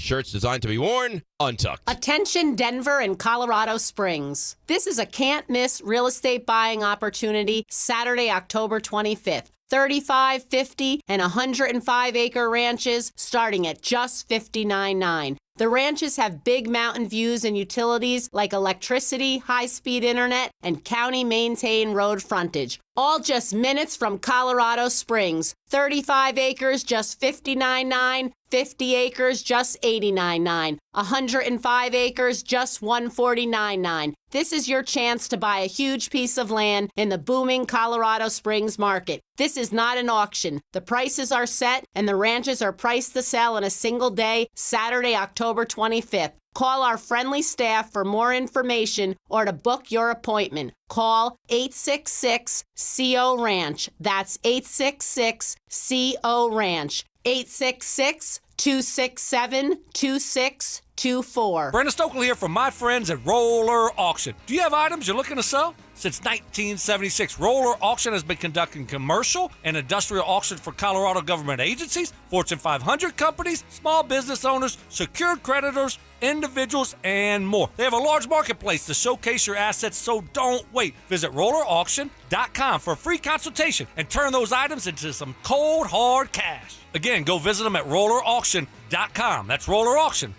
Shirts designed to be worn untucked. Attention Denver and Colorado Springs. This is a can't-miss real estate buying opportunity Saturday, October 25th. 35, 50, and 105-acre ranches starting at just $59.9. The ranches have big mountain views and utilities like electricity, high-speed internet, and county-maintained road frontage. All just minutes from Colorado Springs. 35 acres, just $59.9. 50 acres, just $89.9. 105 acres, just $149.9. This is your chance to buy a huge piece of land in the booming Colorado Springs market. This is not an auction. The prices are set and the ranches are priced to sell in a single day, Saturday, October 25th. Call our friendly staff for more information or to book your appointment. Call 866-CO-RANCH. That's 866-CO-RANCH. 866-267-2624. Brandon Stokely here from my friends at Roller Auction. Do you have items you're looking to sell? Since 1976, Roller Auction has been conducting commercial and industrial auctions for Colorado government agencies, Fortune 500 companies, small business owners, secured creditors, individuals, and more. They have a large marketplace to showcase your assets, so don't wait. Visit rollerauction.com for a free consultation and turn those items into some cold, hard cash. Again, go visit them at rollerauction.com. That's rollerauction.com.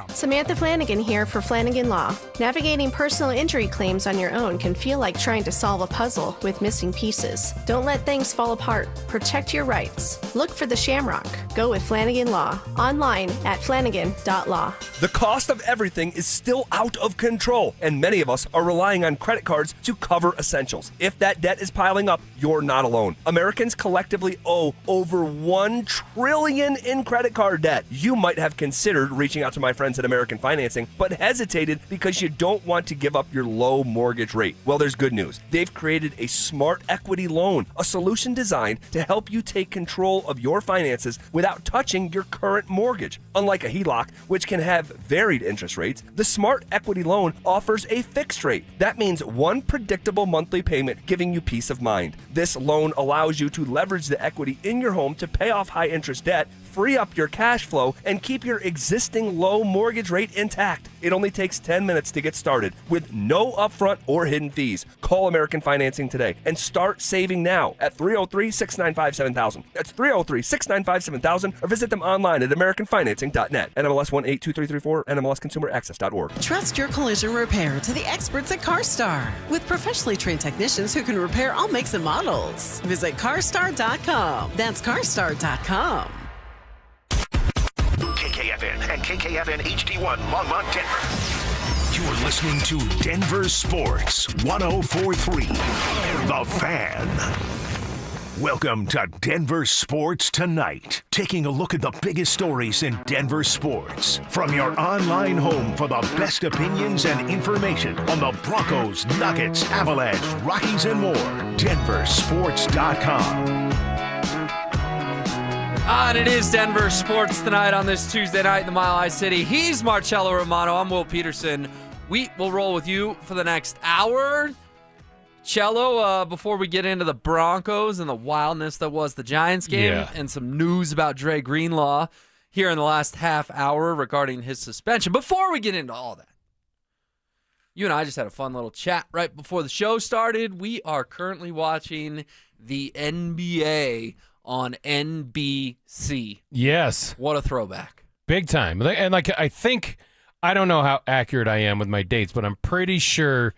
Samantha Flanagan here for Flanagan Law. Navigating personal injury claims on your own can feel like trying to solve a puzzle with missing pieces. Don't let things fall apart. Protect your rights. Look for the Shamrock. Go with Flanagan Law. Online at flanagan.law. The cost of everything is still out of control, and many of us are relying on credit cards to cover essentials. If that debt is piling up, you're not alone. Americans collectively owe over $1 trillion in credit card debt. You might have considered reaching out to my friends at American Financing, but hesitated because you don't want to give up your low mortgage rate. Well, there's good news. They've created a smart equity loan, a solution designed to help you take control of your finances without touching your current mortgage. Unlike a HELOC, which can have varied interest rates, the smart equity loan offers a fixed rate. That means one predictable monthly payment giving you peace of mind. This loan allows you to leverage the equity in your home to pay off high interest debt, free up your cash flow, and keep your existing low mortgage rate intact. It only takes 10 minutes to get started with no upfront or hidden fees. Call American Financing today and start saving now at 303-695-7000. That's 303-695-7000, or visit them online at americanfinancing.net. NMLS 182334, NMLSconsumeraccess.org. Trust your collision repair to the experts at CarStar. With professionally trained technicians who can repair all makes and models. Visit carstar.com. That's carstar.com. KKFN and KKFN HD1 Longmont, Denver. You're listening to Denver Sports 104.3 The Fan. Welcome to Denver Sports Tonight. Taking a look at the biggest stories in Denver sports. From your online home for the best opinions and information on the Broncos, Nuggets, Avalanche, Rockies, and more. DenverSports.com. And it is Denver Sports Tonight on this Tuesday night in the Mile High City. He's Marcello Romano. I'm Will Peterson. We will roll with you for the next hour. Cello, before we get into the Broncos and the wildness that was the Giants game and some news about Dre Greenlaw here in the last half hour regarding his suspension. Before we get into all that, you and I just had a fun little chat right before the show started. We are currently watching the NBA on NBC. Yes. What a throwback. Big time. And I think, I don't know how accurate I am with my dates, but I'm pretty sure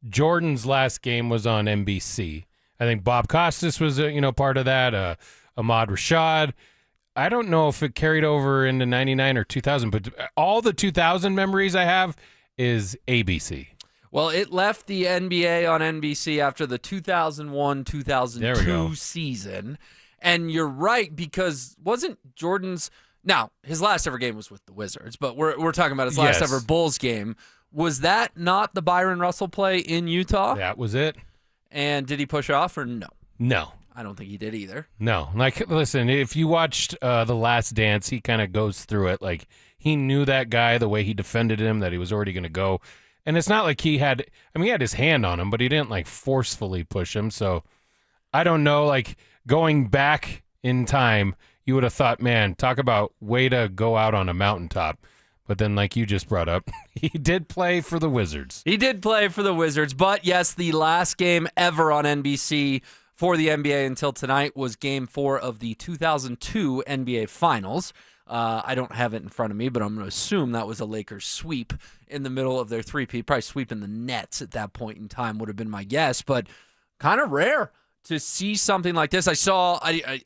Jordan's last game was on NBC. I think Bob Costas was, part of that. Ahmad Rashad. I don't know if it carried over into 99 or 2000, but all the 2000 memories I have is ABC. Well, it left the NBA on NBC after the 2001-2002 season. And you're right, because wasn't Jordan's – now, his last ever game was with the Wizards, but we're talking about his last ever Bulls game. Was that not the Byron Russell play in Utah? That was it. And did he push off or no? No. I don't think he did either. No. Listen, if you watched The Last Dance, he kind of goes through it. He knew that guy, the way he defended him, that he was already going to go. And it's not like he had his hand on him, but he didn't, forcefully push him. So I don't know, going back in time, you would have thought, man, talk about way to go out on a mountaintop. But then, like you just brought up, he did play for the Wizards. He did play for the Wizards. But, yes, the last game ever on NBC for the NBA until tonight was Game 4 of the 2002 NBA Finals. I don't have it in front of me, but I'm going to assume that was a Lakers sweep in the middle of their three-peat. Probably sweeping the Nets at that point in time would have been my guess. But kind of rare to see something like this. I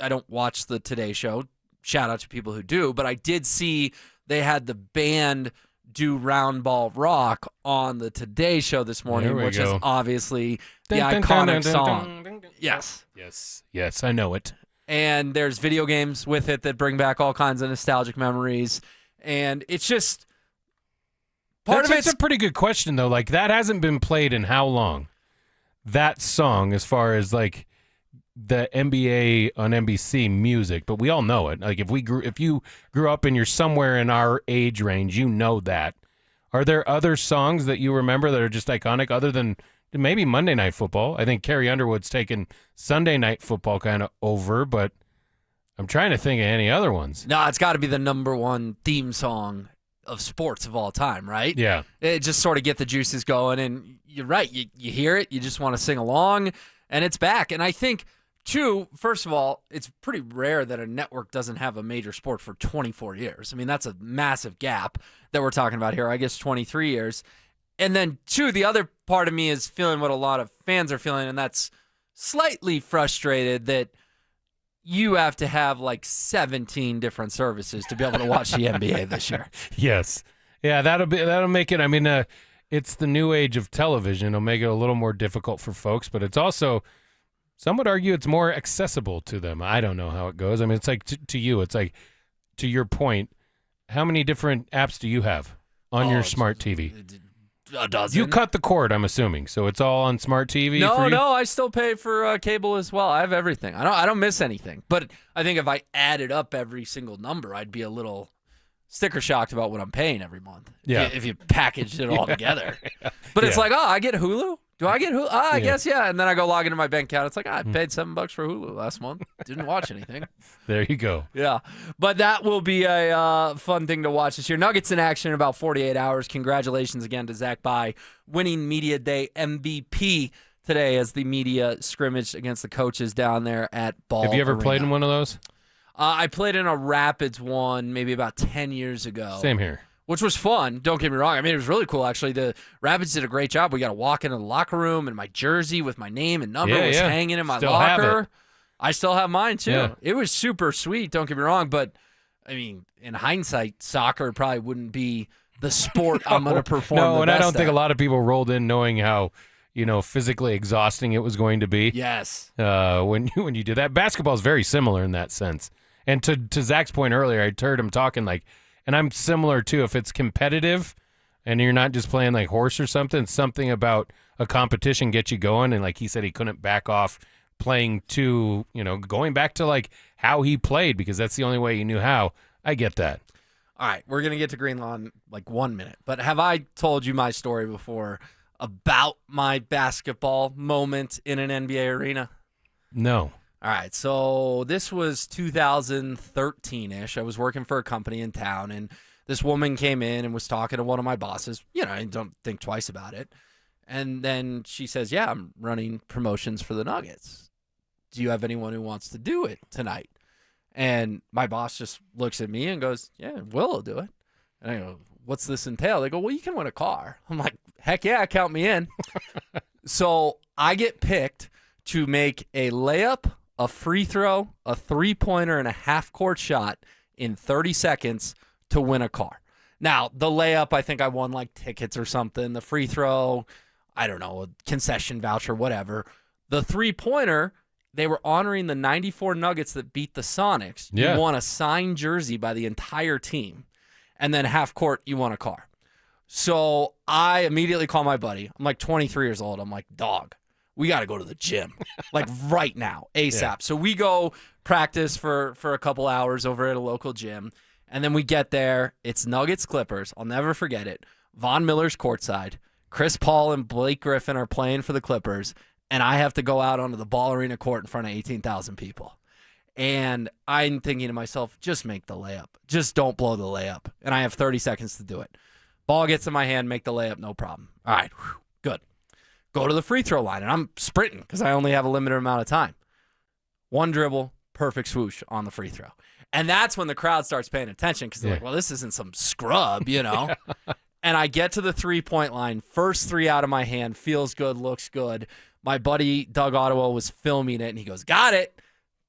don't watch the Today Show. Shout out to people who do. But I did see they had the band do Round Ball Rock on the Today Show this morning, which is obviously the iconic song. Yes. Yes, I know it. And there's video games with it that bring back all kinds of nostalgic memories. And it's just It's a pretty good question, though. Like, that hasn't been played in how long? That song, as far as, like, the NBA on NBC music, but we all know it. Like, if you grew up and you're somewhere in our age range, you know that. Are there other songs that you remember that are just iconic other than maybe Monday Night Football? I think Carrie Underwood's taken Sunday Night Football kind of over, but I'm trying to think of any other ones. No, it's got to be the number one theme song of sports of all time, right? Yeah. It just sort of get the juices going, and you're right. You hear it, you just want to sing along, and it's back. And I think, too, first of all, it's pretty rare that a network doesn't have a major sport for 24 years. I mean, that's a massive gap that we're talking about here. I guess 23 years. And then, two, the other part of me is feeling what a lot of fans are feeling, and that's slightly frustrated that you have to have like 17 different services to be able to watch the NBA this year. Yes. Yeah, that'll make it. I mean, it's the new age of television. It'll make it a little more difficult for folks, but it's also, some would argue, it's more accessible to them. I don't know how it goes. I mean, it's like to you, it's like, to your point, how many different apps do you have on your smart TV? A dozen. You cut the cord, I'm assuming, so it's all on smart TV. No, I still pay for cable as well. I have everything. I don't miss anything. But I think if I added up every single number, I'd be a little sticker shocked about what I'm paying every month. Yeah. If you packaged it all together. But it's like, I get Hulu. Do I get Hulu? I guess, yeah. And then I go log into my bank account. It's like, I paid $7 for Hulu last month. Didn't watch anything. There you go. Yeah. But that will be a fun thing to watch this year. Nuggets in action in about 48 hours. Congratulations again to Zach Bye, winning Media Day MVP today as the media scrimmaged against the coaches down there at Ball Have you ever Arena. played in one of those? I played in a Rapids one maybe about 10 years ago. Same here. Which was fun. Don't get me wrong. I mean, it was really cool, actually. The Rapids did a great job. We got to walk into the locker room, and my jersey with my name and number was hanging in my locker. I still have mine, too. Yeah. It was super sweet. Don't get me wrong. But, I mean, in hindsight, soccer probably wouldn't be the sport I'm going to perform the and I best don't think at. a lot of people rolled in knowing how, physically exhausting it was going to be. Yes. When you do that. Basketball is very similar in that sense. And to Zach's point earlier, I heard him talking like, and I'm similar too. If it's competitive and you're not just playing like horse or something about a competition gets you going. And like he said, he couldn't back off playing to, going back to like how he played because that's the only way he knew how. I get that. All right, we're going to get to Greenlaw in like 1 minute. But have I told you my story before about my basketball moment in an NBA arena? No. All right, so this was 2013-ish. I was working for a company in town, and this woman came in and was talking to one of my bosses. I don't think twice about it. And then she says, yeah, I'm running promotions for the Nuggets. Do you have anyone who wants to do it tonight? And my boss just looks at me and goes, yeah, Will do it. And I go, what's this entail? They go, well, you can win a car. I'm like, heck yeah, count me in. So I get picked to make a layup, a free throw, a three-pointer, and a half-court shot in 30 seconds to win a car. Now, the layup, I think I won like tickets or something. The free throw, I don't know, a concession voucher, whatever. The three-pointer, they were honoring the 94 Nuggets that beat the Sonics. Yeah. You won a signed jersey by the entire team. And then half-court, you won a car. So I immediately call my buddy. I'm like 23 years old. I'm like, dog, we got to go to the gym, like right now, ASAP. Yeah. So we go practice for a couple hours over at a local gym, and then we get there. It's Nuggets Clippers. I'll never forget it. Von Miller's courtside. Chris Paul and Blake Griffin are playing for the Clippers, and I have to go out onto the Ball Arena court in front of 18,000 people. And I'm thinking to myself, just make the layup. Just don't blow the layup. And I have 30 seconds to do it. Ball gets in my hand, make the layup, no problem. All right, good. Go to the free throw line, and I'm sprinting because I only have a limited amount of time. One dribble, perfect swoosh on the free throw. And that's when the crowd starts paying attention because they're like, well, this isn't some scrub, you know? And I get to the three-point line, first three out of my hand, feels good, looks good. My buddy Doug Ottawa was filming it, and he goes, got it.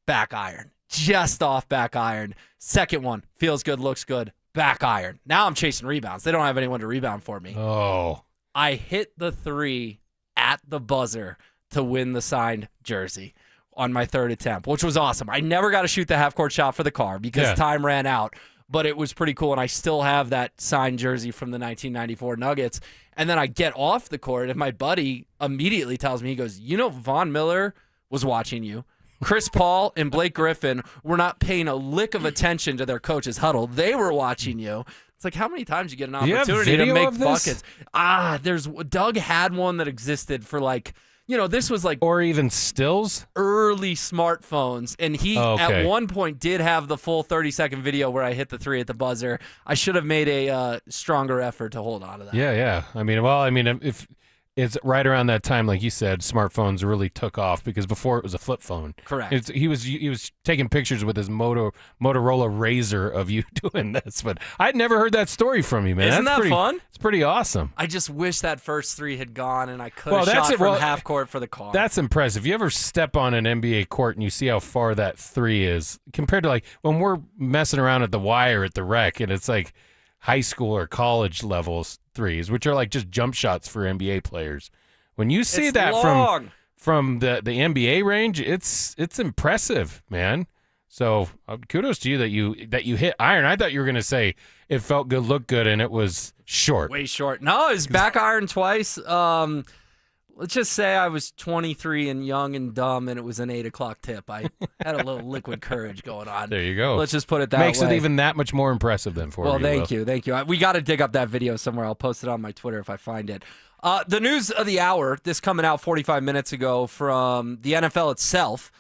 Back iron. Just off back iron. Second one, feels good, looks good. Back iron. Now I'm chasing rebounds. They don't have anyone to rebound for me. Oh. I hit the three at the buzzer to win the signed jersey on my third attempt, which was awesome. I never got to shoot the half-court shot for the car because time ran out, but it was pretty cool, and I still have that signed jersey from the 1994 Nuggets. And then I get off the court, and my buddy immediately tells me, he goes, you know, Von Miller was watching you. Chris Paul and Blake Griffin were not paying a lick of attention to their coach's huddle. They were watching you. It's like, how many times you get an opportunity to make buckets? Doug had one that existed for this was like, or even stills, early smartphones, and he at one point did have the full 30-second video where I hit the three at the buzzer. I should have made a stronger effort to hold on to that. Yeah. If it's right around that time, like you said, smartphones really took off because before it was a flip phone. Correct. He was taking pictures with his Motorola Razr of you doing this, but I'd never heard that story from you, man. Isn't that fun? It's pretty awesome. I just wish that first three had gone and I could have shot from half court for the car. That's impressive. You ever step on an NBA court and you see how far that three is compared to like when we're messing around at the Y or at the rec and it's like high school or college levels threes, which are like just jump shots for NBA players. When you see that from the NBA range, it's impressive, man. So kudos to you that you hit iron. I thought you were gonna say it felt good, looked good, and it was short. Way short. No, it was back iron twice. Let's just say I was 23 and young and dumb, and it was an 8 o'clock tip. I had a little liquid courage going on. There you go. Let's just put it that way. Makes it even that much more impressive then for you. Well, thank you. We got to dig up that video somewhere. I'll post it on my Twitter if I find it. The news of the hour, this coming out 45 minutes ago from the NFL itself.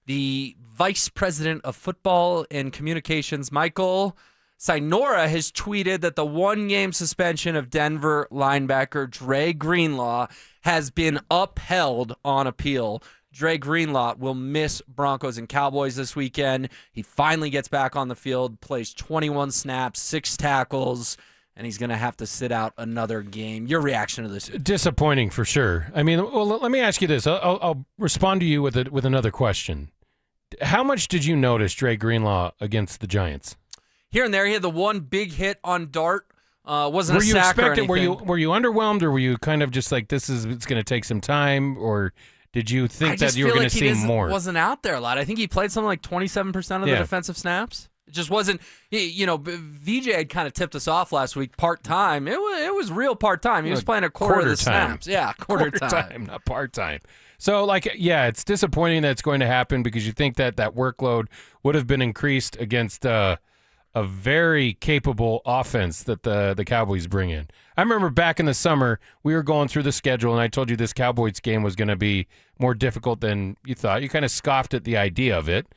The Vice President of Football and Communications, Michael Sinora, has tweeted that the one-game suspension of Denver linebacker Dre Greenlaw has been upheld on appeal. Dre Greenlaw will miss Broncos and Cowboys this weekend. He finally gets back on the field, plays 21 snaps, 6 tackles, and he's going to have to sit out another game. Your reaction to this? Disappointing for sure. I mean, well, let me ask you this. I'll respond to you with another question. How much did you notice Dre Greenlaw against the Giants? Here and there, he had the one big hit on Dart. Wasn't a sack or anything. Were you underwhelmed, or were you kind of just like it's going to take some time, or did you think that you were going to see more? Wasn't out there a lot. I think he played something like 27% of the defensive snaps. It just wasn't. VJ had kind of tipped us off last week. Part time. It was real part time. He was playing a quarter of the snaps. Yeah, quarter time, not part time. So, it's disappointing that it's going to happen because you think that workload would have been increased against a very capable offense that the Cowboys bring in. I remember back in the summer, we were going through the schedule, and I told you this Cowboys game was going to be more difficult than you thought. You kind of scoffed at the idea of it.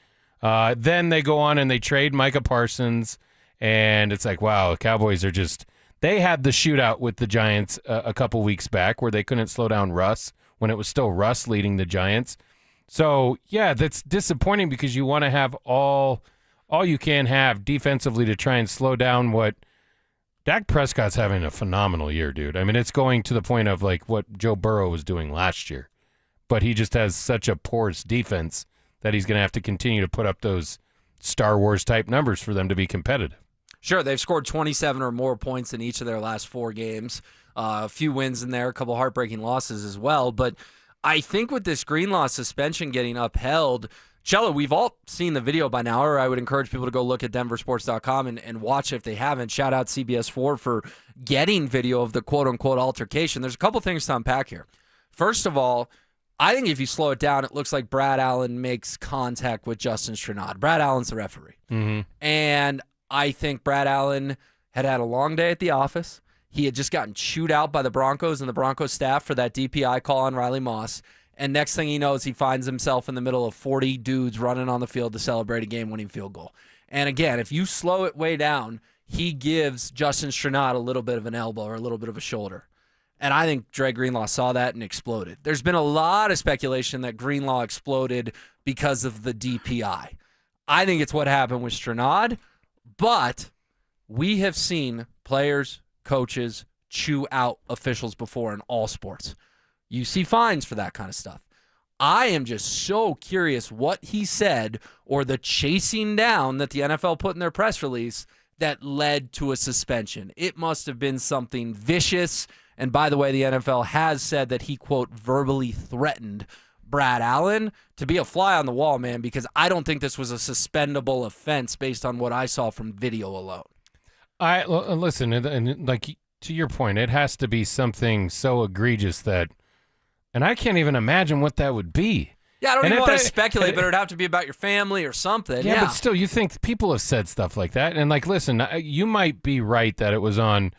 Then they go on and they trade Micah Parsons, and it's like, wow, the Cowboys are just – they had the shootout with the Giants a couple weeks back where they couldn't slow down Russ when it was still Russ leading the Giants. So, yeah, that's disappointing because you want to have all you can have defensively to try and slow down what Dak Prescott's having a phenomenal year, dude. I mean, it's going to the point of like what Joe Burrow was doing last year, but he just has such a porous defense that he's going to have to continue to put up those Star Wars type numbers for them to be competitive. Sure, they've scored 27 or more points in each of their last 4 games. A few wins in there, a couple heartbreaking losses as well. But I think with this Greenlaw suspension getting upheld, Cello, we've all seen the video by now, or I would encourage people to go look at DenverSports.com and watch if they haven't. Shout out CBS4 for getting video of the quote-unquote altercation. There's a couple things to unpack here. First of all, I think if you slow it down, it looks like Brad Allen makes contact with Justin Strnad. Brad Allen's the referee. Mm-hmm. And I think Brad Allen had a long day at the office. He had just gotten chewed out by the Broncos and the Broncos staff for that DPI call on Riley Moss. And next thing he knows, he finds himself in the middle of 40 dudes running on the field to celebrate a game-winning field goal. And again, if you slow it way down, he gives Justin Strnad a little bit of an elbow or a little bit of a shoulder. And I think Dre Greenlaw saw that and exploded. There's been a lot of speculation that Greenlaw exploded because of the DPI. I think it's what happened with Strnad, but we have seen players, coaches chew out officials before in all sports. You see fines for that kind of stuff. I am just so curious what he said or the chasing down that the NFL put in their press release that led to a suspension. It must have been something vicious. And by the way, the NFL has said that he, quote, verbally threatened Brad Allen to be a fly on the wall, man, because I don't think this was a suspendable offense based on what I saw from video alone. Listen, and like to your point, it has to be something so egregious that, and I can't even imagine what that would be. Yeah, I don't even want to speculate, but it would have to be about your family or something. Yeah, but still, you think people have said stuff like that. And like, listen, you might be right that it was on,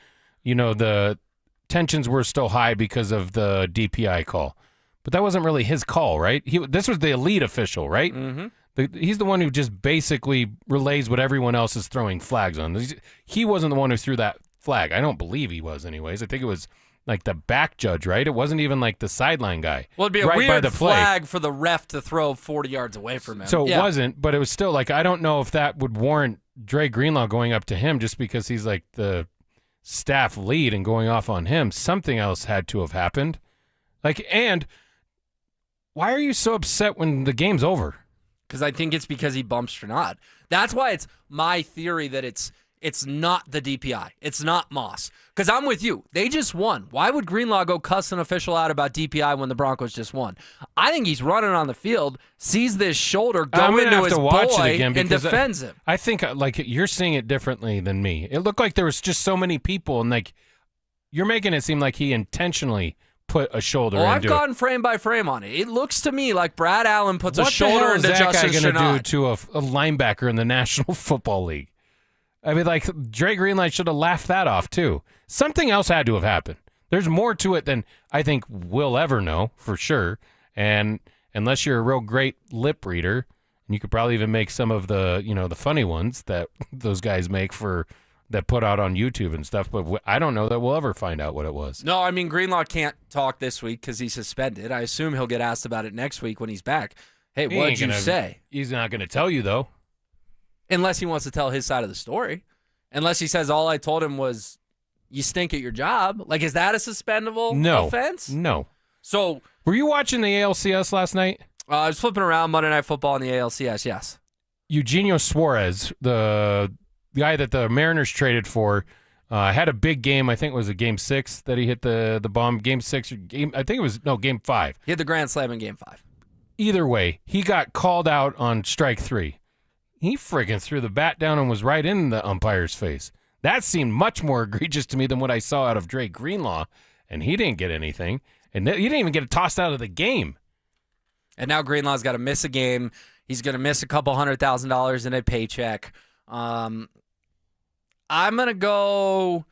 the tensions were still high because of the DPI call. But that wasn't really his call, right? This was the elite official, right? Mm-hmm. He's the one who just basically relays what everyone else is throwing flags on. He wasn't the one who threw that flag. I don't believe he was anyways. I think it was like the back judge, right? It wasn't even like the sideline guy. Well, it'd be a weird flag for the ref to throw 40 yards away from him. So it wasn't, but it was still like, I don't know if that would warrant Dre Greenlaw going up to him just because he's like the staff lead and going off on him. Something else had to have happened. And why are you so upset when the game's over? Because I think it's because he bumped Strnad. That's why it's my theory that it's not the DPI. It's not Moss. Because I'm with you. They just won. Why would Greenlaw go cuss an official out about DPI when the Broncos just won? I think he's running on the field, sees this shoulder go into his boy, and defends him. I think you're seeing it differently than me. It looked like there was just so many people, and you're making it seem like he intentionally put a shoulder into it. I've gone frame by frame on it. It looks to me like Brad Allen puts a shoulder into Justin Strnad. What the hell is that guy going to do to a linebacker in the National Football League? I mean, Dre Greenlaw should have laughed that off, too. Something else had to have happened. There's more to it than I think we'll ever know, for sure. And unless you're a real great lip reader, and you could probably even make some of the, the funny ones that those guys make that put out on YouTube and stuff, but I don't know that we'll ever find out what it was. No, I mean, Greenlaw can't talk this week because he's suspended. I assume he'll get asked about it next week when he's back. Hey, what'd you say? He's not going to tell you, though. Unless he wants to tell his side of the story. Unless he says, all I told him was, you stink at your job. Is that a suspendable offense? No. So, were you watching the ALCS last night? I was flipping around Monday Night Football in the ALCS, yes. Eugenio Suarez, the guy that the Mariners traded for, had a big game. I think it was a Game 6 that he hit the bomb. Game 6 or Game 5. He hit the grand slam in Game 5. Either way, he got called out on strike 3. He friggin' threw the bat down and was right in the umpire's face. That seemed much more egregious to me than what I saw out of Dre Greenlaw, and he didn't get anything. And he didn't even get tossed out of the game. And now Greenlaw's got to miss a game. He's going to miss a couple $100,000 in a paycheck. I'm going to go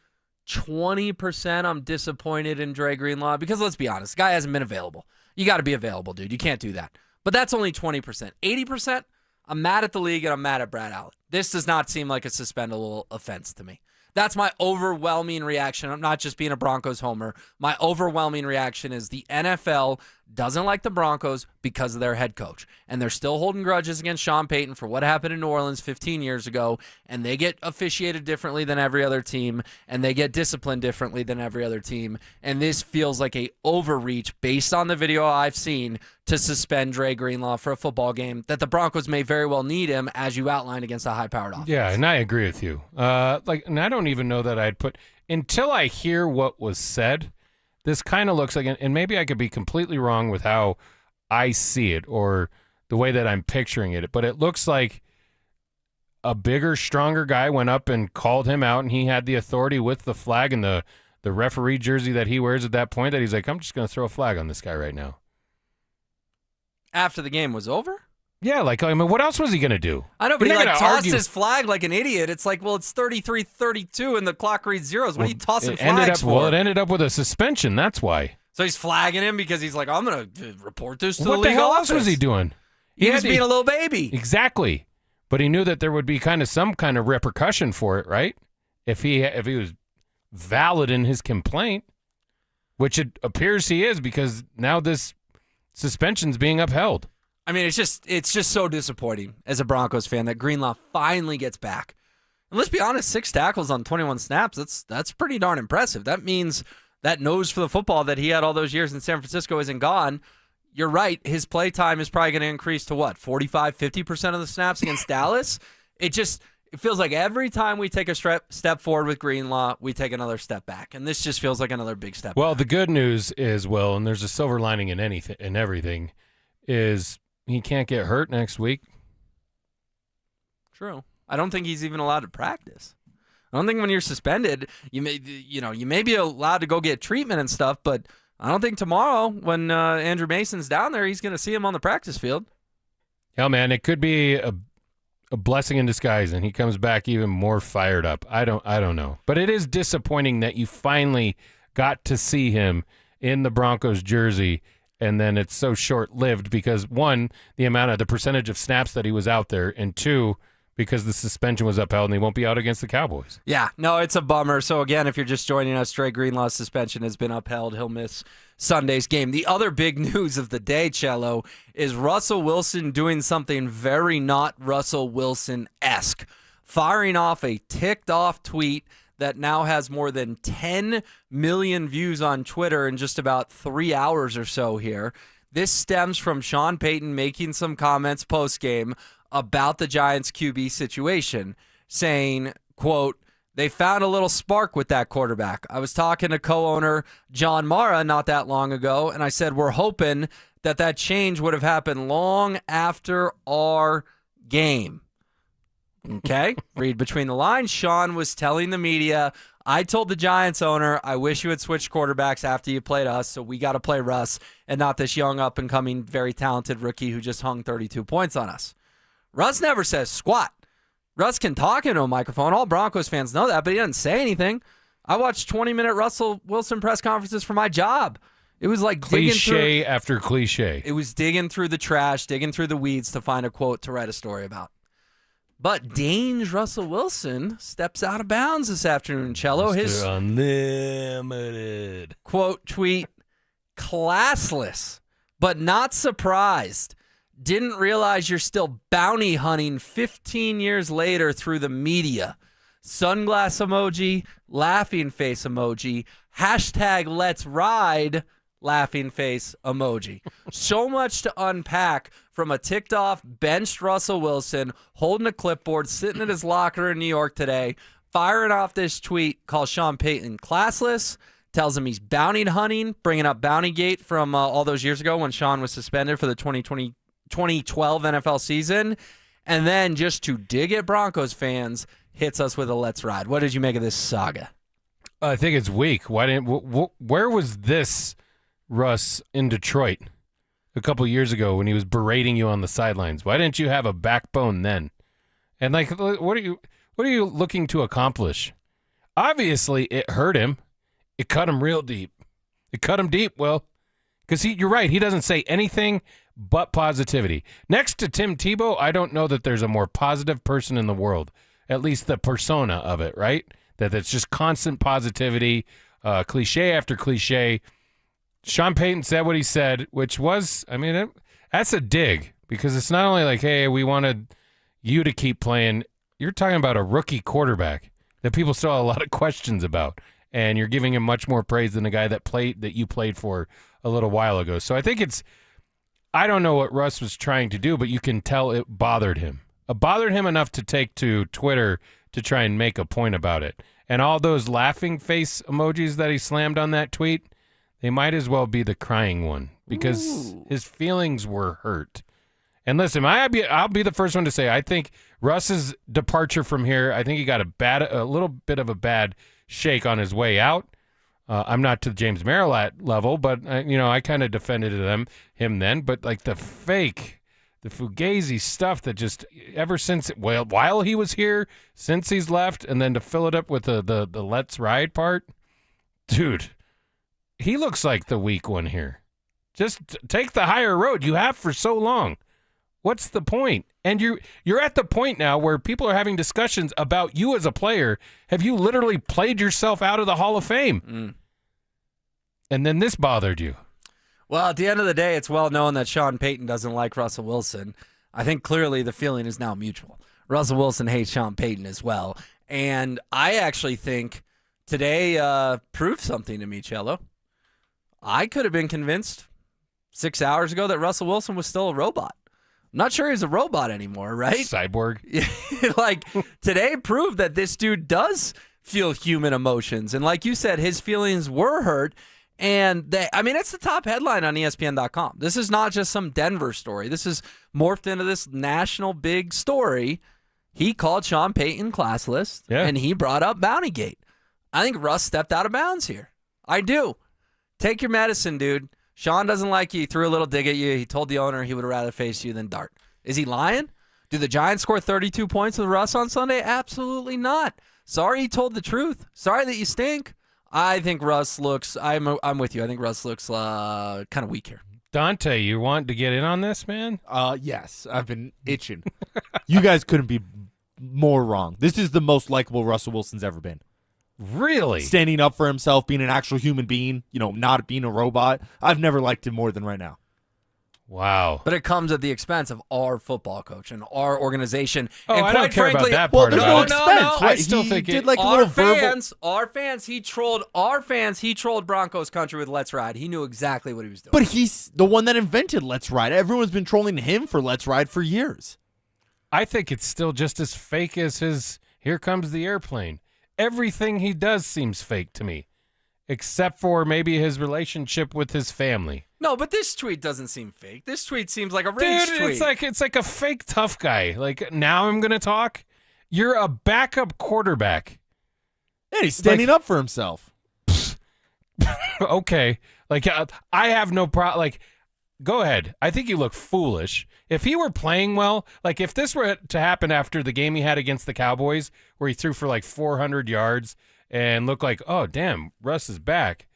20%. I'm disappointed in Dre Greenlaw because, let's be honest, the guy hasn't been available. You got to be available, dude. You can't do that. But that's only 20%. 80%? I'm mad at the league and I'm mad at Brad Allen. This does not seem like a suspendable offense to me. That's my overwhelming reaction. I'm not just being a Broncos homer. My overwhelming reaction is the NFL doesn't like the Broncos because of their head coach. And they're still holding grudges against Sean Payton for what happened in New Orleans 15 years ago. And they get officiated differently than every other team. And they get disciplined differently than every other team. And this feels like a overreach based on the video I've seen to suspend Dre Greenlaw for a football game that the Broncos may very well need him, as you outlined, against a high-powered offense. Yeah, and I agree with you. And I don't even know that I'd put until I hear what was said. This kind of looks like, and maybe I could be completely wrong with how I see it or the way that I'm picturing it, but it looks like a bigger, stronger guy went up and called him out, and he had the authority with the flag and the referee jersey that he wears at that point that he's like, I'm just going to throw a flag on this guy right now. After the game was over? Yeah, what else was he going to do? I know, but he tossed his flag like an idiot. It's like, well, it's 33-32 and the clock reads zeros. What are you tossing flags for? It ended up with a suspension. That's why. So he's flagging him because he's like, I'm going to report this to the What league the hell office. else was he doing? He was being a little baby. Exactly. But he knew that there would be some kind of repercussion for it, right? If he was valid in his complaint, which it appears he is, because now this suspension's being upheld. I mean, it's just so disappointing as a Broncos fan that Greenlaw finally gets back. And let's be honest, 6 tackles on 21 snaps, that's pretty darn impressive. That means that nose for the football that he had all those years in San Francisco isn't gone. You're right, his play time is probably going to increase to what, 45, 50% of the snaps against Dallas? It feels like every time we take a step forward with Greenlaw, we take another step back. And this just feels like another big step Well, back. the good news is, Will, and there's a silver lining in everything, is he can't get hurt next week. True. I don't think he's even allowed to practice. I don't think when you're suspended, you may be allowed to go get treatment and stuff, but I don't think tomorrow when Andrew Mason's down there, he's going to see him on the practice field. Hell, man, it could be a blessing in disguise, and he comes back even more fired up. I don't know. But it is disappointing that you finally got to see him in the Broncos jersey, and then it's so short-lived because, one, the percentage of snaps that he was out there, and two, because the suspension was upheld and he won't be out against the Cowboys. Yeah, no, it's a bummer. So, again, if you're just joining us, Dre Greenlaw's suspension has been upheld. He'll miss Sunday's game. The other big news of the day, Cello, is Russell Wilson doing something very not Russell Wilson-esque, firing off a ticked-off tweet that now has more than 10 million views on Twitter in just about 3 hours or so here. This stems from Sean Payton making some comments post-game about the Giants QB situation, saying, quote, "They found a little spark with that quarterback. I was talking to co-owner John Mara not that long ago, and I said we're hoping that change would have happened long after our game." Okay, read between the lines. Sean was telling the media, I told the Giants owner, I wish you had switched quarterbacks after you played us, so we got to play Russ and not this young up-and-coming, very talented rookie who just hung 32 points on us. Russ never says squat. Russ can talk into a microphone. All Broncos fans know that, but he doesn't say anything. I watched 20-minute Russell Wilson press conferences for my job. It was like cliche after cliche. It was digging through the trash, digging through the weeds to find a quote to write a story about. But Dane's Russell Wilson steps out of bounds this afternoon, Cello. His unlimited quote tweet, classless, but not surprised. Didn't realize you're still bounty hunting 15 years later through the media. Sunglass emoji, laughing face emoji, hashtag let's ride, laughing face emoji. So much to unpack from a ticked off, benched Russell Wilson holding a clipboard, sitting in his locker in New York today, firing off this tweet called Sean Payton classless, tells him he's bounty hunting, bringing up Bountygate from all those years ago when Sean was suspended for the 2012 NFL season, and then just to dig at Broncos fans, hits us with a let's ride. What did you make of this saga? I think it's weak. Where was this Russ in Detroit a couple years ago when he was berating you on the sidelines? Why didn't you have a backbone then? And what are you looking to accomplish? Obviously, it hurt him. It cut him real deep. It cut him deep, Will, because you're right. He doesn't say anything but positivity. Next to Tim Tebow, I don't know that there's a more positive person in the world, at least the persona of it, right? That's just constant positivity, cliche after cliche. Sean Payton said what he said, which was, that's a dig, because it's not only like, hey, we wanted you to keep playing. You're talking about a rookie quarterback that people still have a lot of questions about, and you're giving him much more praise than the guy that you played for a little while ago. So I think I don't know what Russ was trying to do, but you can tell it bothered him. It bothered him enough to take to Twitter to try and make a point about it. And all those laughing face emojis that he slammed on that tweet, they might as well be the crying one, because his feelings were hurt. And listen, I'll be the first one to say, I think Russ's departure from here, I think he got a little bit of a bad shake on his way out. I'm not to the James Merilatt level, but I kind of defended him then. But like the Fugazi stuff that just ever since while he was here, since he's left, and then to fill it up with the let's ride part, dude. he looks like the weak one here. Just take the higher road. You have for so long. What's the point? And you're at the point now where people are having discussions about you as a player. Have you literally played yourself out of the Hall of Fame? And then this bothered you. Well, at the end of the day, it's well known that Sean Payton doesn't like Russell Wilson. I think clearly the feeling is now mutual. Russell Wilson hates Sean Payton as well. And I actually think today proved something to me, Cello. I could have been convinced 6 hours ago that Russell Wilson was still a robot. I'm not sure he's a robot anymore, right? Cyborg. Like, today proved that this dude does feel human emotions. And like you said, his feelings were hurt. And it's the top headline on ESPN.com. This is not just some Denver story. This is morphed into this national big story. He called Sean Payton classless, and he brought up Bountygate. I think Russ stepped out of bounds here. I do. Take your medicine, dude. Sean doesn't like you. He threw a little dig at you. He told the owner he would rather face you than Dart. Is he lying? Do the Giants score 32 points with Russ on Sunday? Absolutely not. Sorry he told the truth. Sorry that you stink. I think Russ looks, I'm with you. I think Russ looks kind of weak here. Dante, you want to get in on this, man? Yes. I've been itching. You guys couldn't be more wrong. This is the most likable Russell Wilson's ever been. Really? Standing up for himself, being an actual human being, not being a robot. I've never liked him more than right now. Wow. But it comes at the expense of our football coach and our organization. Oh, and I quite don't care frankly, about that part there's of no it. expense. I still think did it, like a our little verbal. Our fans, he trolled Broncos country with Let's Ride. He knew exactly what he was doing. But he's the one that invented Let's Ride. Everyone's been trolling him for Let's Ride for years. I think it's still just as fake as his Here Comes the Airplane. Everything he does seems fake to me, except for maybe his relationship with his family. No, but this tweet doesn't seem fake. This tweet seems like a rage tweet. It's like a fake tough guy. Like, now I'm going to talk. You're a backup quarterback. And he's standing up for himself. Okay. Like, I have no problem. Like, go ahead. I think you look foolish. If he were playing well, like if this were to happen after the game he had against the Cowboys, where he threw for like 400 yards and looked like, oh, damn, Russ is back.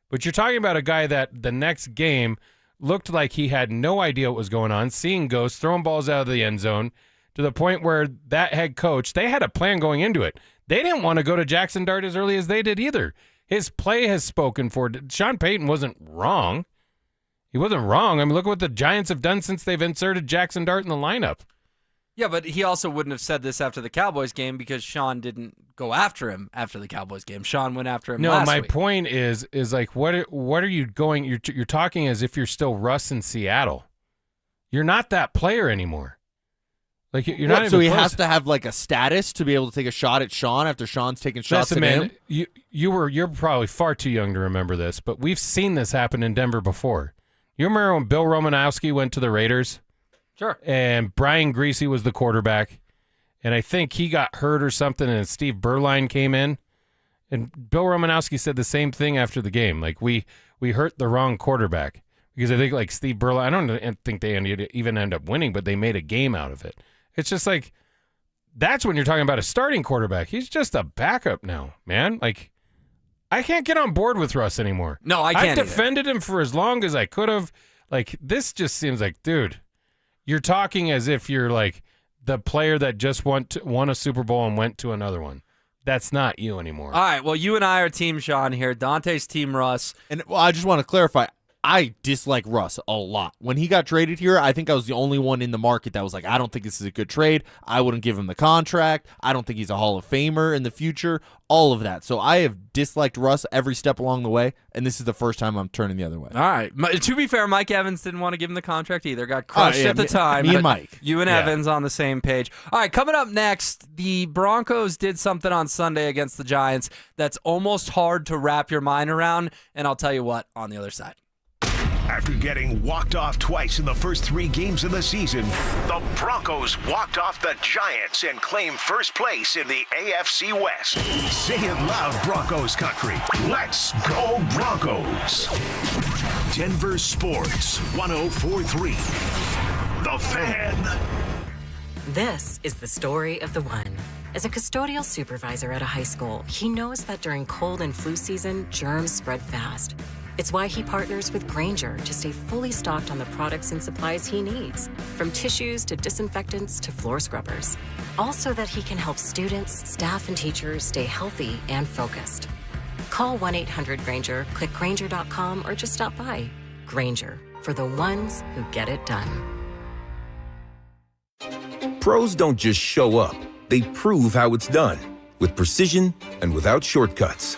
But you're talking about a guy that the next game looked like he had no idea what was going on, seeing ghosts, throwing balls out of the end zone, to the point where that head coach, they had a plan going into it. They didn't want to go to Jackson Dart as early as they did either. His play has spoken for it. Sean Payton wasn't wrong. He wasn't wrong. I mean, look what the Giants have done since they've inserted Jackson Dart in the lineup. Yeah, but he also wouldn't have said this after the Cowboys game because Sean didn't go after him after the Cowboys game. Sean went after him last week. No, my point is like, what are you going? You're talking as if you're still Russ in Seattle. You're not that player anymore. Like you're not. So even he close. has to have like a status to be able to take a shot at Sean after Sean's taking shots at him. You're probably far too young to remember this, but we've seen this happen in Denver before. You remember when Bill Romanowski went to the Raiders? Sure. And Brian Griese was the quarterback, and I think he got hurt or something, and Steve Berline came in, and Bill Romanowski said the same thing after the game. Like, we hurt the wrong quarterback, because I think, like, Steve Berline, I don't think they even end up winning, but they made a game out of it. It's just like, that's when you're talking about a starting quarterback. He's just a backup now, man. Like, I can't get on board with Russ anymore. No, I can't I've defended him for as long as I could have. Like, this just seems like, dude, you're talking as if you're like the player that just won a Super Bowl and went to another one. That's not you anymore. All right, well, you and I are Team Sean here. Dante's Team Russ. And I just want to clarify, I dislike Russ a lot. When he got traded here, I think I was the only one in the market that was like, I don't think this is a good trade. I wouldn't give him the contract. I don't think he's a Hall of Famer in the future. All of that. So I have disliked Russ every step along the way, and this is the first time I'm turning the other way. All right. To be fair, Mike Evans didn't want to give him the contract either. Got crushed at the time. Me and Mike. You and Evans on the same page. All right, coming up next, the Broncos did something on Sunday against the Giants that's almost hard to wrap your mind around, and I'll tell you what on the other side. After getting walked off twice in the first 3 games of the season, The Broncos walked off the Giants and claimed first place in the AFC West. say it loud, Broncos country. Let's go Broncos. Denver Sports 104.3. The Fan. This is the story of the one. As a custodial supervisor at a high school, he knows that during cold and flu season, germs spread fast. It's why he partners with Grainger to stay fully stocked on the products and supplies he needs, from tissues to disinfectants to floor scrubbers. All so that he can help students, staff, and teachers stay healthy and focused. Call 1-800-GRAINGER, click Grainger.com, or just stop by. Grainger, for the ones who get it done. Pros don't just show up. They prove how it's done, with precision and without shortcuts.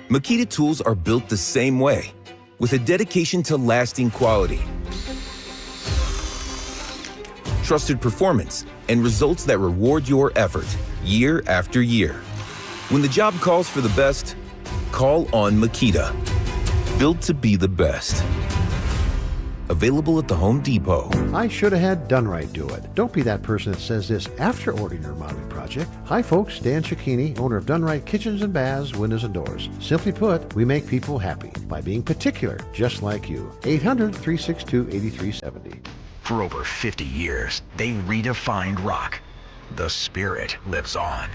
Makita tools are built the same way, with a dedication to lasting quality, trusted performance, and results that reward your effort year after year. When the job calls for the best, call on Makita. Built to be the best. Available at the Home Depot. I should have had Done Right do it. Don't be that person that says this after ordering your remodeling project. Hi folks, Dan Cicchini, owner of Done Right Kitchens and Baths, Windows and Doors. Simply put, we make people happy by being particular, just like you. 800-362-8370. For over 50 years, they redefined rock. The spirit lives on.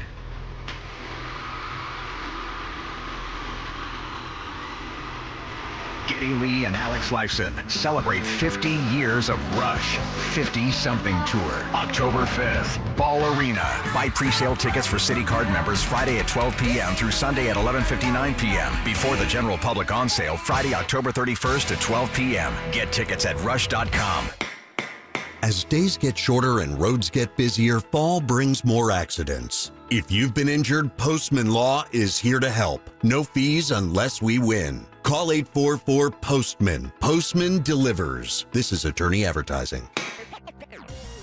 Geddy Lee and Alex Lifeson celebrate 50 years of Rush 50-something tour. October 5th, Ball Arena. Buy pre-sale tickets for City Card members Friday at 12 p.m. through Sunday at 11:59 p.m. Before the general public on sale Friday, October 31st at 12 p.m. Get tickets at rush.com. As days get shorter and roads get busier, fall brings more accidents. If you've been injured, Postman Law is here to help. No fees unless we win. Call 844-POSTMAN. Postman delivers. This is attorney advertising.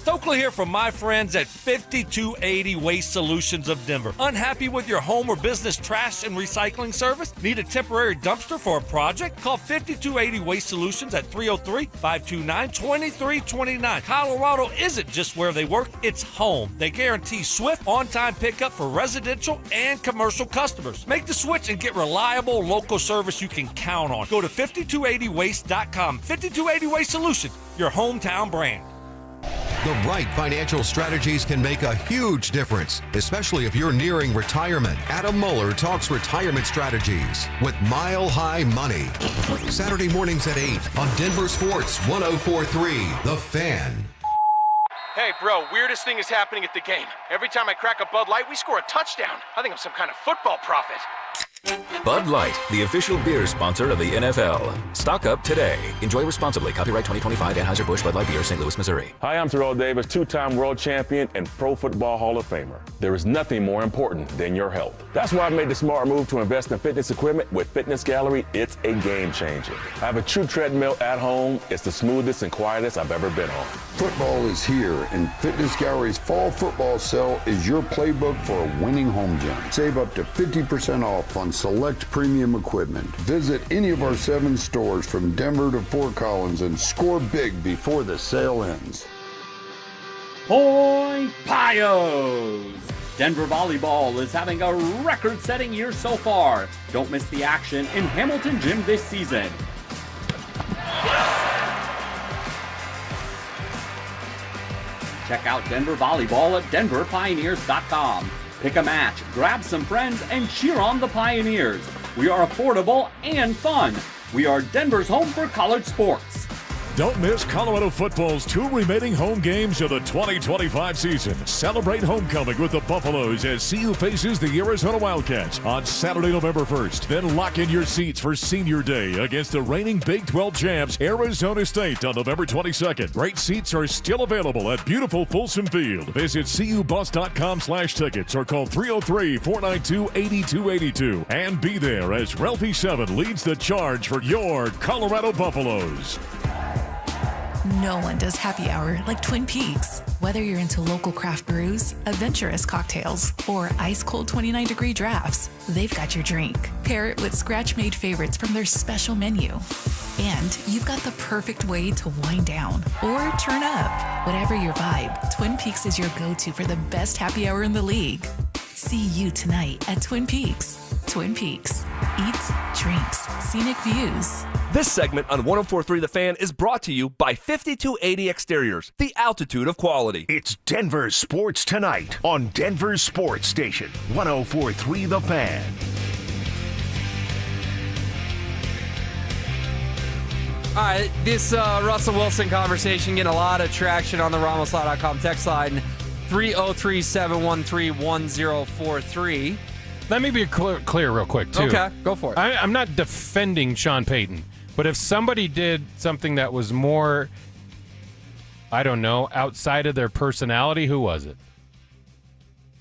Stokely here from my friends at 5280 Waste Solutions of Denver. Unhappy with your home or business trash and recycling service? Need a temporary dumpster for a project? Call 5280 Waste Solutions at 303-529-2329. Colorado isn't just where they work, it's home. They guarantee swift, on-time pickup for residential and commercial customers. Make the switch and get reliable local service you can count on. Go to 5280waste.com. 5280 Waste Solutions, your hometown brand. The right financial strategies can make a huge difference, especially if you're nearing retirement. Adam Mueller talks retirement strategies with Mile High Money. Saturday mornings at 8 on Denver Sports 104.3 The Fan. Hey, bro, weirdest thing is happening at the game. Every time I crack a Bud Light, we score a touchdown. I think I'm some kind of football prophet. Bud Light, the official beer sponsor of the NFL. Stock up today. Enjoy responsibly. Copyright 2025 Anheuser-Busch Bud Light Beer, St. Louis, Missouri. Hi, I'm Terrell Davis, two-time world champion and Pro Football Hall of Famer. There is nothing more important than your health. That's why I made the smart move to invest in fitness equipment with Fitness Gallery. It's a game changer. I have a true treadmill at home. It's the smoothest and quietest I've ever been on. Football is here, and Fitness Gallery's fall football sale is your playbook for a winning home gym. Save up to 50% off on select premium equipment. Visit any of our 7 stores from Denver to Fort Collins and score big before the sale ends. Point Pios! Denver Volleyball is having a record-setting year so far. Don't miss the action in Hamilton Gym this season. Check out Denver Volleyball at denverpioneers.com. Pick a match, grab some friends, and cheer on the Pioneers. We are affordable and fun. We are Denver's home for college sports. Don't miss Colorado football's 2 remaining home games of the 2025 season. Celebrate homecoming with the Buffaloes as CU faces the Arizona Wildcats on Saturday, November 1st. Then lock in your seats for Senior Day against the reigning Big 12 champs, Arizona State, on November 22nd. Great seats are still available at beautiful Folsom Field. Visit cubus.com/tickets or call 303-492-8282 and be there as Ralphie 7 leads the charge for your Colorado Buffaloes. No one does happy hour like Twin Peaks. Whether you're into local craft brews, adventurous cocktails, or ice-cold 29-degree drafts, they've got your drink. Pair it with scratch-made favorites from their special menu. And you've got the perfect way to wind down or turn up. Whatever your vibe, Twin Peaks is your go-to for the best happy hour in the league. See you tonight at Twin Peaks. Twin Peaks. Eats, drinks, scenic views. This segment on 104.3 The Fan is brought to you by 5280 Exteriors, the altitude of quality. It's Denver Sports Tonight on Denver Sports Station 104.3 The Fan. All right, this Russell Wilson conversation getting a lot of traction on the RamosLaw.com text line, 303-713-1043. Let me be clear real quick, too. Okay, go for it. I'm not defending Sean Payton, but if somebody did something that was more, I don't know, outside of their personality, who was it?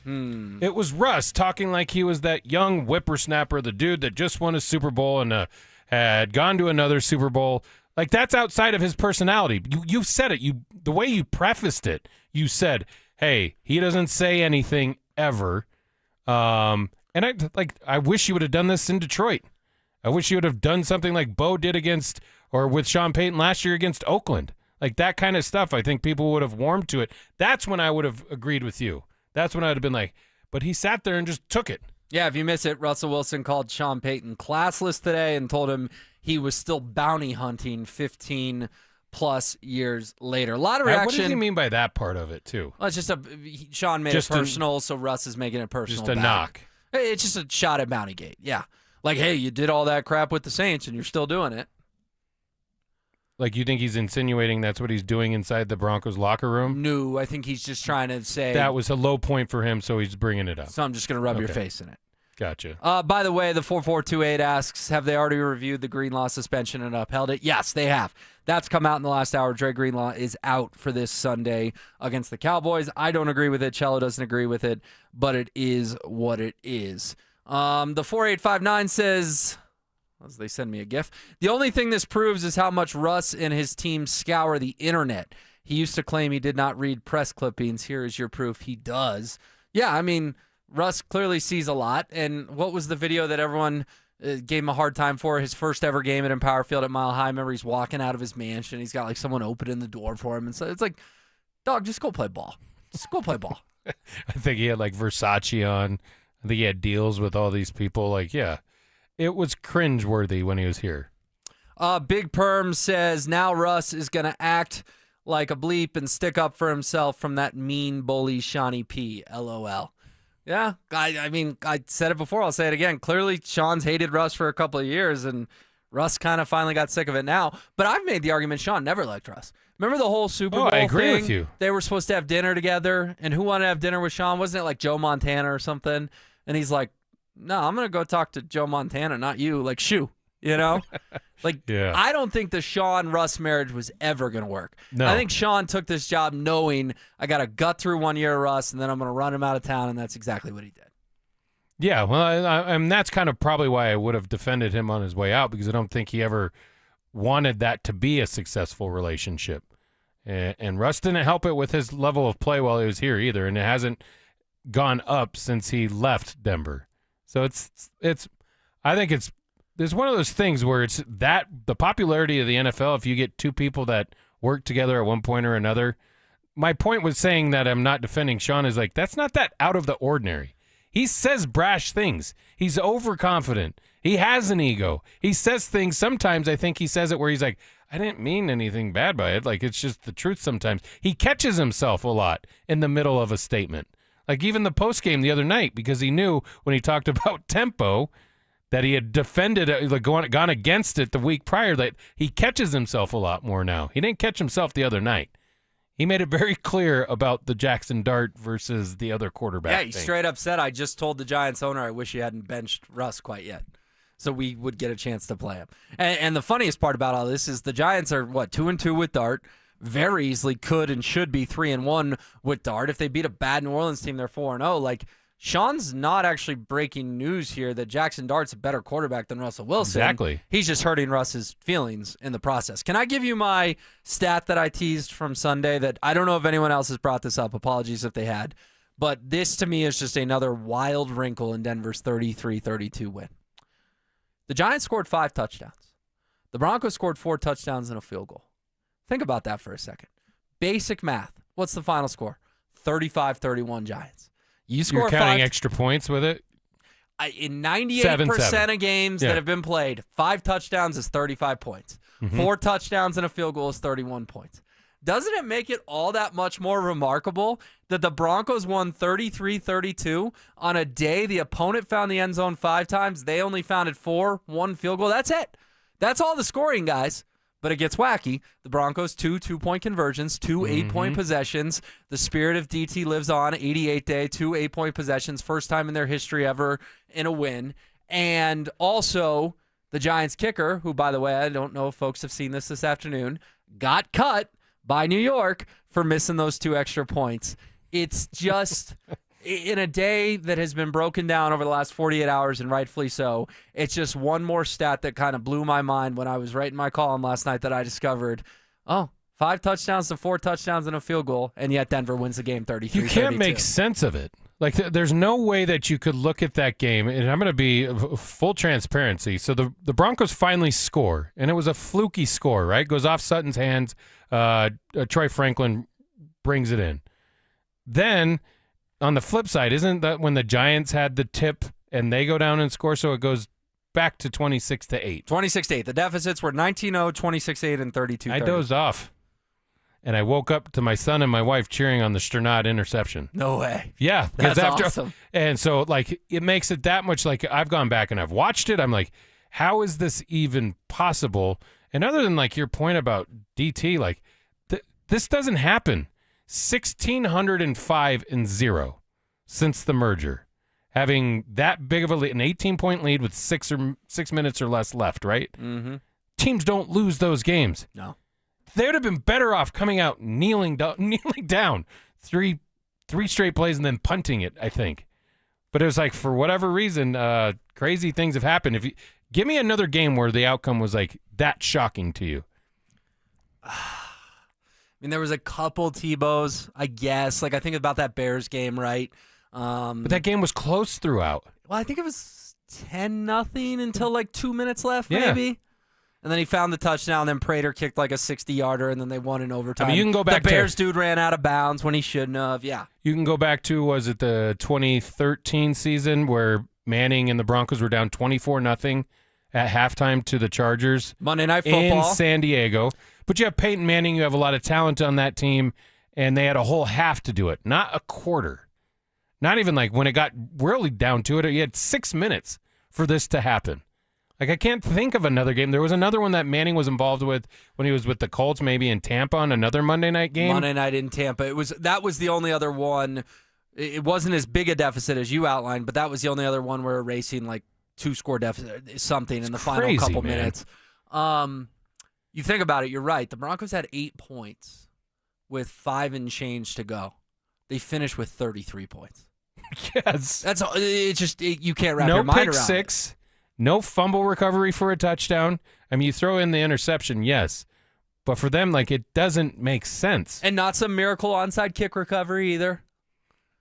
It was Russ talking like he was that young whippersnapper, the dude that just won a Super Bowl and had gone to another Super Bowl. Like, that's outside of his personality. You've said it. The way you prefaced it, you said, hey, he doesn't say anything ever. And I wish you would have done this in Detroit. I wish you would have done something like Bo did with Sean Payton last year against Oakland. Like, that kind of stuff, I think people would have warmed to it. That's when I would have agreed with you. That's when I would have been like, but he sat there and just took it. Yeah, if you miss it, Russell Wilson called Sean Payton classless today and told him he was still bounty hunting 15-plus years later. A lot of reaction. What does he mean by that part of it, too? Well, it's just Sean made it personal, so Russ is making it personal. Just a knock. It's just a shot at Bountygate, yeah. Like, hey, you did all that crap with the Saints, and you're still doing it. Like, you think he's insinuating that's what he's doing inside the Broncos locker room? No, I think he's just trying to say that was a low point for him, so he's bringing it up. So I'm just going to rub your face in it. Gotcha. By the way, the 4428 asks, have they already reviewed the Greenlaw suspension and upheld it? Yes, they have. That's come out in the last hour. Dre Greenlaw is out for this Sunday against the Cowboys. I don't agree with it. Cello doesn't agree with it, but it is what it is. The 4859 says, as they send me a GIF, the only thing this proves is how much Russ and his team scour the internet. He used to claim he did not read press clippings. Here is your proof he does. Yeah, I mean, Russ clearly sees a lot. And what was the video that everyone gave him a hard time for? His first ever game at Empower Field at Mile High. Remember, he's walking out of his mansion. He's got like someone opening the door for him. And so it's like, dog, just go play ball. Just go play ball. I think he had like Versace on. I think he had deals with all these people. Like, yeah, it was cringeworthy when he was here. Big Perm says, now Russ is going to act like a bleep and stick up for himself from that mean bully Shawnee P. LOL. Yeah, I mean, I said it before. I'll say it again. Clearly, Sean's hated Russ for a couple of years, and Russ kind of finally got sick of it now. But I've made the argument Sean never liked Russ. Remember the whole Super Bowl I agree thing? with you. They were supposed to have dinner together, and who wanted to have dinner with Sean? Wasn't it like Joe Montana or something? And he's like, no, I'm going to go talk to Joe Montana, not you. Like, shoo, you know? Like, yeah. I don't think the Sean-Russ marriage was ever going to work. No. I think Sean took this job knowing I got to gut through 1 year of Russ, and then I'm going to run him out of town, and that's exactly what he did. Yeah, well, and that's kind of probably why I would have defended him on his way out, because I don't think he ever wanted that to be a successful relationship. And Russ didn't help it with his level of play while he was here either, and it hasn't gone up since he left Denver. So I think there's one of those things where it's that the popularity of the NFL, if you get two people that work together at one point or another. My point was saying that I'm not defending Sean is like, that's not that out of the ordinary. He says brash things. He's overconfident. He has an ego. He says things. Sometimes I think he says it where he's like, I didn't mean anything bad by it. Like, it's just the truth sometimes. He catches himself a lot in the middle of a statement. Like even the postgame the other night, because he knew when he talked about tempo that he had defended, like gone against it the week prior, that he catches himself a lot more now. He didn't catch himself the other night. He made it very clear about the Jackson Dart versus the other quarterback. Yeah, he straight up said, I just told the Giants owner I wish he hadn't benched Russ quite yet, so we would get a chance to play him. And the funniest part about all this is the Giants are, 2-2 with Dart. Very easily could and should be 3-1 with Dart. If they beat a bad New Orleans team, they're 4-0. Like, Sean's not actually breaking news here that Jackson Dart's a better quarterback than Russell Wilson. Exactly. He's just hurting Russ's feelings in the process. Can I give you my stat that I teased from Sunday that I don't know if anyone else has brought this up. Apologies if they had. But this, to me, is just another wild wrinkle in Denver's 33-32 win. The Giants scored 5 touchdowns. The Broncos scored 4 touchdowns and a field goal. Think about that for a second. Basic math. What's the final score? 35-31 Giants. You're counting extra points with it? In 98% of games that have been played, 5 touchdowns is 35 points. 4 touchdowns and a field goal is 31 points. Doesn't it make it all that much more remarkable that the Broncos won 33-32 on a day the opponent found the end zone 5 times? They only found it 4, 1 field goal. That's it. That's all the scoring, guys. But it gets wacky. The Broncos, 2 2-point conversions, 2 8-point possessions. The spirit of DT lives on. 88 day, 2 8-point possessions. First time in their history ever in a win. And also the Giants kicker, who, by the way, I don't know if folks have seen this afternoon, got cut by New York for missing those 2 extra points. It's just... in a day that has been broken down over the last 48 hours, and rightfully so, it's just one more stat that kind of blew my mind when I was writing my column last night that I discovered, 5 touchdowns to 4 touchdowns and a field goal, and yet Denver wins the game 33-32. You can't make sense of it. Like, there's no way that you could look at that game, and I'm going to be full transparency. So the Broncos finally score, and it was a fluky score, right? Goes off Sutton's hands. Troy Franklin brings it in. Then... on the flip side, isn't that when the Giants had the tip and they go down and score, so it goes back to 26-8? 26-8. The deficits were 19-0, 26-8, and 32-30. I dozed off, and I woke up to my son and my wife cheering on the Sternad interception. No way. Yeah. That's awesome. And so, like, it makes it that much, like, I've gone back and I've watched it. I'm like, how is this even possible? And other than, like, your point about DT, like, this doesn't happen. 1,605-0 since the merger, having that big of a lead, an 18-point lead with 6 minutes or less left, right? Mm-hmm. Teams don't lose those games. No. They would have been better off coming out kneeling down 3 straight plays and then punting it, I think. But it was like, for whatever reason, crazy things have happened. If you give me another game where the outcome was like that shocking to you. I mean, there was a couple Tebows, I guess. Like, I think about that Bears game, right? But that game was close throughout. Well, I think it was 10-0 until like 2 minutes left, maybe. And then he found the touchdown. Then Prater kicked like a 60-yarder, and then they won in overtime. I mean, you can go back the Bears dude ran out of bounds when he shouldn't have. Yeah. You can go back to, was it the 2013 season where Manning and the Broncos were down 24-0 at halftime to the Chargers? Monday Night Football. In San Diego. But you have Peyton Manning, you have a lot of talent on that team, and they had a whole half to do it, not a quarter. Not even like when it got really down to it, you had 6 minutes for this to happen. Like, I can't think of another game. There was another one that Manning was involved with when he was with the Colts, maybe in Tampa on another Monday night game. Monday night in Tampa. That was the only other one. It wasn't as big a deficit as you outlined, but that was the only other one where racing like 2-score deficit, something in the final couple minutes. You think about it, you're right. The Broncos had 8 points with 5 and change to go. They finished with 33 points. Yes. You can't wrap your mind around it. No pick six, no fumble recovery for a touchdown. I mean, you throw in the interception, yes. But for them, like, it doesn't make sense. And not some miracle onside kick recovery either.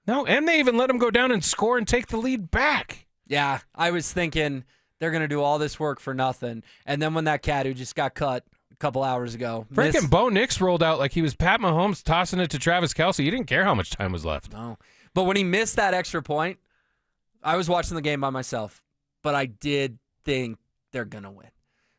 No, and they even let them go down and score and take the lead back. Yeah, I was thinking they're going to do all this work for nothing. And then when that cat who just got cut a couple hours ago. Freaking Bo Nix rolled out like he was Pat Mahomes tossing it to Travis Kelce. He didn't care how much time was left. No. But when he missed that extra point, I was watching the game by myself. But I did think they're going to win.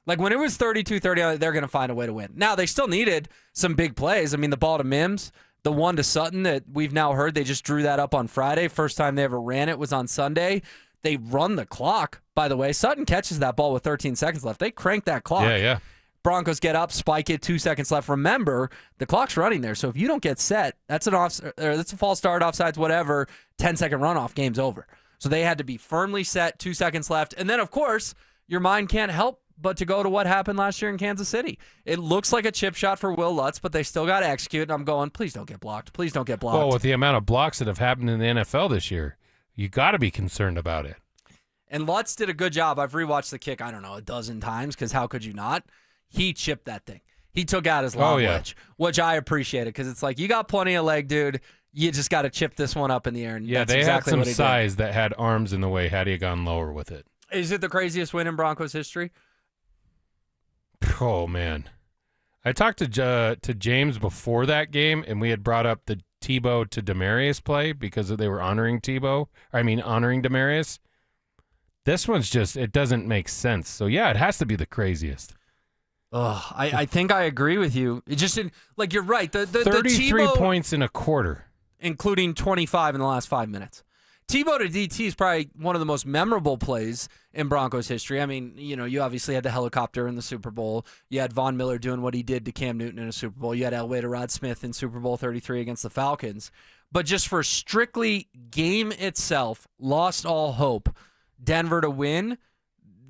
Like, when it was 32-30, they're going to find a way to win. Now, they still needed some big plays. I mean, the ball to Mims, the one to Sutton that we've now heard, they just drew that up on Friday. First time they ever ran it was on Sunday. They run the clock, by the way. Sutton catches that ball with 13 seconds left. They crank that clock. Yeah. Broncos get up, spike it, 2 seconds left. Remember, the clock's running there, so if you don't get set, that's a false start, offsides, whatever, 10-second runoff, game's over. So they had to be firmly set, 2 seconds left. And then, of course, your mind can't help but to go to what happened last year in Kansas City. It looks like a chip shot for Will Lutz, but they still got to execute, and I'm going, please don't get blocked. Please don't get blocked. Well, with the amount of blocks that have happened in the NFL this year, you got to be concerned about it. And Lutz did a good job. I've rewatched the kick, I don't know, a dozen times, because how could you not? He chipped that thing. He took out his long wedge, which I appreciated, because it's like, you got plenty of leg, dude. You just got to chip this one up in the air. And yeah, that's they exactly had what some he size did. that had arms in the way had he gone lower with it. Is it the craziest win in Broncos history? Oh, man. I talked to James before that game, and we had brought up the Tebow to Demaryius play because they were honoring Demaryius. This one's just, it doesn't make sense. So, yeah, it has to be the craziest. Oh, I think I agree with you. It just, like, you're right. The 33 Tebow, points in a quarter. including 25 in the last 5 minutes. Tebow to DT is probably one of the most memorable plays in Broncos history. I mean, you obviously had the helicopter in the Super Bowl. You had Von Miller doing what he did to Cam Newton in a Super Bowl. You had Elway to Rod Smith in Super Bowl 33 against the Falcons. But just for strictly game itself, lost all hope, Denver to win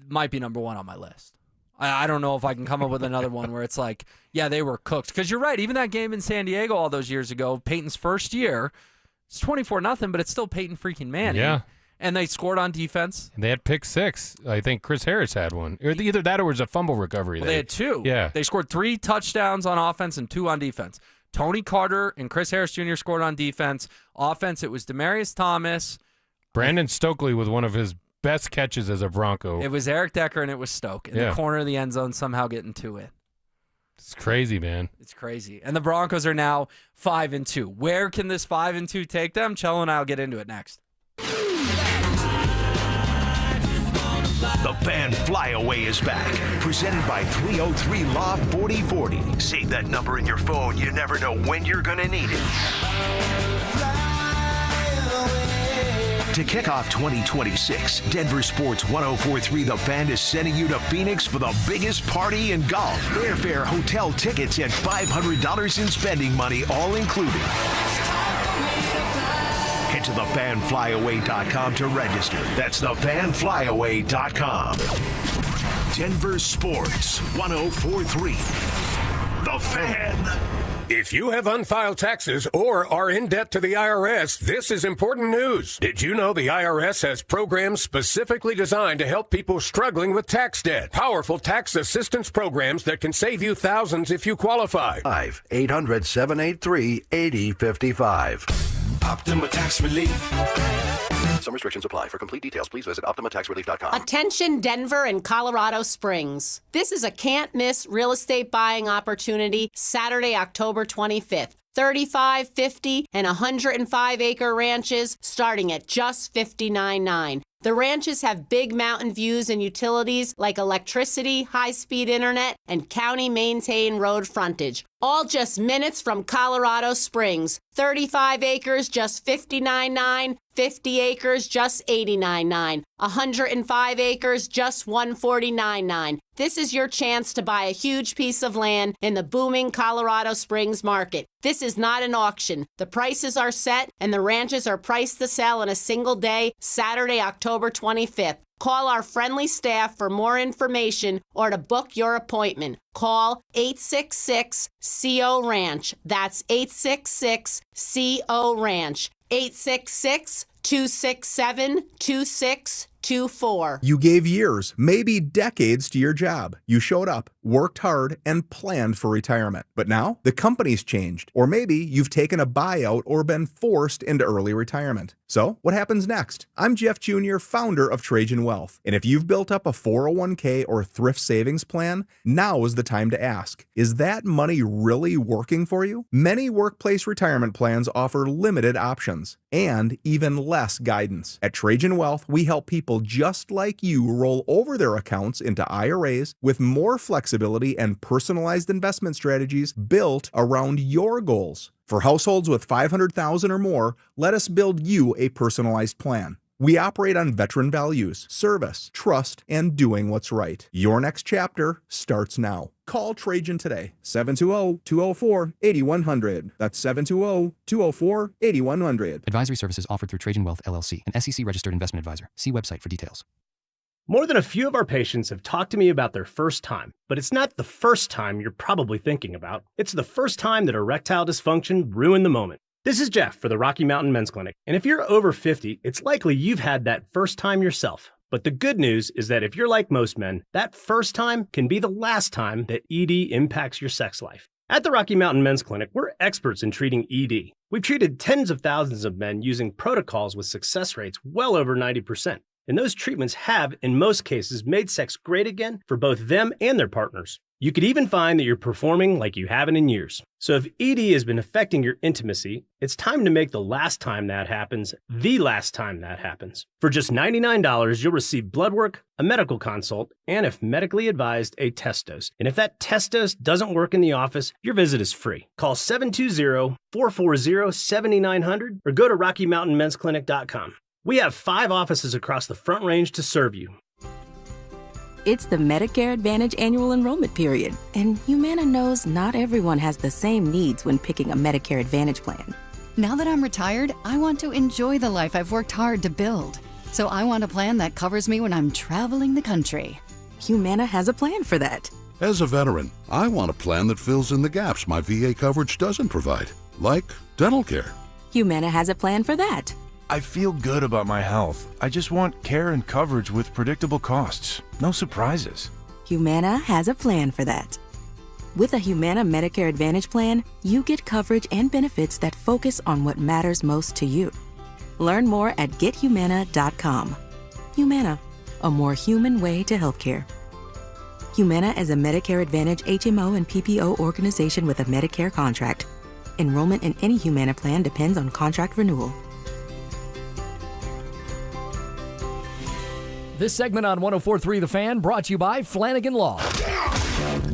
might be number one on my list. I don't know if I can come up with another one where it's like, yeah, they were cooked. Because you're right, even that game in San Diego all those years ago, Payton's first year, it's 24-0, but it's still Payton freaking Manning. Yeah. And they scored on defense. And they had pick six. I think Chris Harris had one. Either that or it was a fumble recovery. Well, they had two. Yeah. They scored 3 touchdowns on offense and 2 on defense. Tony Carter and Chris Harris Jr. scored on defense. Offense, it was Demaryius Thomas. Brandon Stokely with one of his best catches as a Bronco. It was Eric Decker and it was Stoke in the corner of the end zone, somehow getting 2 in. It's crazy, man. It's crazy. And the Broncos are now 5-2. Where can this 5-2 take them? Cello and I will get into it next. The Fan Flyaway is back, presented by 303 Law 4040. Save that number in your phone. You never know when you're going to need it. To kick off 2026, Denver Sports 1043 The Fan is sending you to Phoenix for the biggest party in golf. Airfare, hotel tickets, and $500 in spending money all included. Head to thefanflyaway.com to register. That's thefanflyaway.com. Denver Sports 1043 The Fan. If you have unfiled taxes or are in debt to the IRS, this is important news. Did you know the IRS has programs specifically designed to help people struggling with tax debt? Powerful tax assistance programs that can save you thousands if you qualify. 800-783-8055. Optima Tax Relief. Some restrictions apply. For complete details, please visit OptimaTaxRelief.com. Attention Denver and Colorado Springs. This is a can't-miss real estate buying opportunity Saturday, October 25th. 35, 50, and 105-acre ranches starting at just $59,900. The ranches have big mountain views and utilities like electricity, high-speed internet, and county-maintained road frontage. All just minutes from Colorado Springs. 35 acres, just $59,900. 50 acres, just $89,900. 105 acres, just $149,900. This is your chance to buy a huge piece of land in the booming Colorado Springs market. This is not an auction. The prices are set and the ranches are priced to sell in a single day, Saturday, October 25th. Call our friendly staff for more information or to book your appointment. Call 866-CO-RANCH. That's 866-CO-RANCH. 866-267-2624. You gave years, maybe decades to your job. You showed up, worked hard, and planned for retirement. But now, the company's changed. Or maybe you've taken a buyout or been forced into early retirement. So, what happens next? I'm Jeff Jr., founder of Trajan Wealth. And if you've built up a 401k or thrift savings plan, now is the time to ask, is that money really working for you? Many workplace retirement plans offer limited options and even less guidance. At Trajan Wealth, we help people just like you roll over their accounts into IRAs with more flexibility and personalized investment strategies built around your goals. For households with $500,000 or more, let us build you a personalized plan. We operate on veteran values, service, trust, and doing what's right. Your next chapter starts now. Call Trajan today, 720-204-8100. That's 720-204-8100. Advisory services offered through Trajan Wealth, LLC, an SEC-registered investment advisor. See website for details. More than a few of our patients have talked to me about their first time, but it's not the first time you're probably thinking about. It's the first time that erectile dysfunction ruined the moment. This is Jeff for the Rocky Mountain Men's Clinic, and if you're over 50, it's likely you've had that first time yourself. But the good news is that if you're like most men, that first time can be the last time that ED impacts your sex life. At the Rocky Mountain Men's Clinic, we're experts in treating ED. We've treated tens of thousands of men using protocols with success rates well over 90%. And those treatments have, in most cases, made sex great again for both them and their partners. You could even find that you're performing like you haven't in years. So if ED has been affecting your intimacy, it's time to make the last time that happens the last time that happens. For just $99, you'll receive blood work, a medical consult, and if medically advised, a test dose. And if that test dose doesn't work in the office, your visit is free. Call 720-440-7900 or go to RockyMountainMen'sClinic.com. We have 5 offices across the Front Range to serve you. It's the Medicare Advantage annual enrollment period, and Humana knows not everyone has the same needs when picking a Medicare Advantage plan. Now that I'm retired, I want to enjoy the life I've worked hard to build. So I want a plan that covers me when I'm traveling the country. Humana has a plan for that. As a veteran, I want a plan that fills in the gaps my VA coverage doesn't provide, like dental care. Humana has a plan for that. I feel good about my health. I just want care and coverage with predictable costs. No surprises. Humana has a plan for that. With a Humana Medicare Advantage plan, you get coverage and benefits that focus on what matters most to you. Learn more at gethumana.com. Humana, a more human way to healthcare. Humana is a Medicare Advantage HMO and PPO organization with a Medicare contract. Enrollment in any Humana plan depends on contract renewal. This segment on 104.3 The Fan brought to you by Flanagan Law.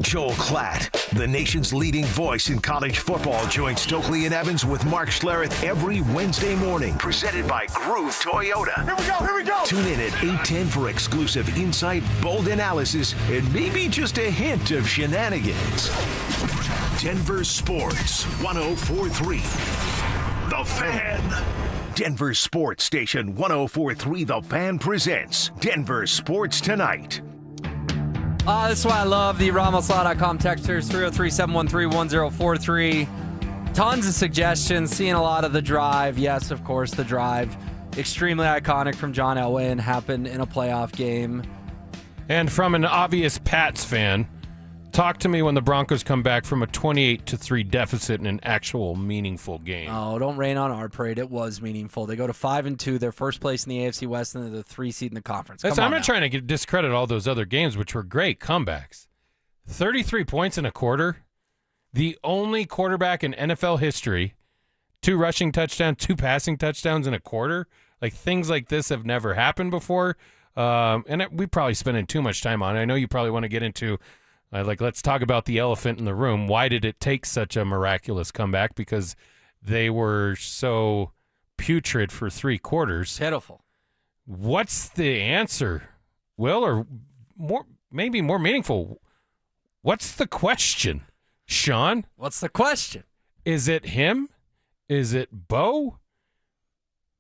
Joel Klatt, the nation's leading voice in college football, joins Stokely and Evans with Mark Schlereth every Wednesday morning. Presented by Groove Toyota. Here we go! Tune in at 8:10 for exclusive insight, bold analysis, and maybe just a hint of shenanigans. Denver Sports 104.3. The Fan. Denver Sports Station 104.3 The Fan presents Denver Sports Tonight. That's why I love the RamosLaw.com texters, 303-713-1043. Tons of suggestions, seeing a lot of The Drive. Yes, of course, The Drive. Extremely iconic from John Elway and happened in a playoff game. And from an obvious Pats fan, talk to me when the Broncos come back from a 28-3 deficit in an actual meaningful game. Oh, don't rain on our parade. It was meaningful. They go to 5-2. They're first place in the AFC West, and they're the 3 seed in the conference. I'm not trying to discredit all those other games, which were great comebacks. 33 points in a quarter. The only quarterback in NFL history, 2 rushing touchdowns, 2 passing touchdowns in a quarter. Like, things like this have never happened before. We probably spending too much time on it. I know you probably want to get into let's talk about the elephant in the room. Why did it take such a miraculous comeback? Because they were so putrid for 3 quarters. Pitiful. What's the answer, Will? Or maybe more meaningful, what's the question, Sean? What's the question? Is it him? Is it Bo?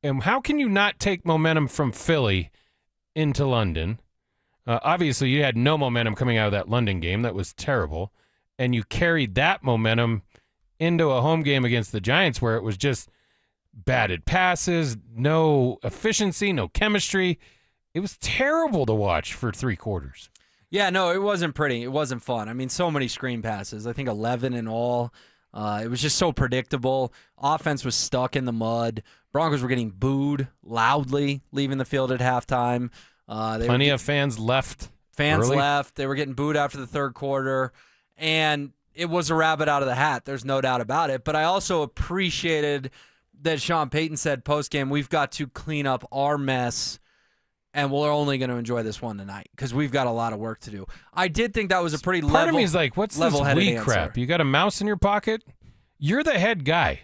And how can you not take momentum from Philly into London? Obviously, you had no momentum coming out of that London game. That was terrible. And you carried that momentum into a home game against the Giants where it was just batted passes, no efficiency, no chemistry. It was terrible to watch for 3 quarters. Yeah, no, it wasn't pretty. It wasn't fun. I mean, so many screen passes. I think 11 in all. It was just so predictable. Offense was stuck in the mud. Broncos were getting booed loudly, leaving the field at halftime. Plenty of fans left. Fans early. left. They were getting booed after the 3rd quarter. And it was a rabbit out of the hat. There's no doubt about it. But I also appreciated that Sean Payton said post-game, we've got to clean up our mess, and we're only going to enjoy this one tonight because we've got a lot of work to do. I did think that was a pretty Part of me is like, what's this weak answer. crap? You got a mouse in your pocket? You're the head guy.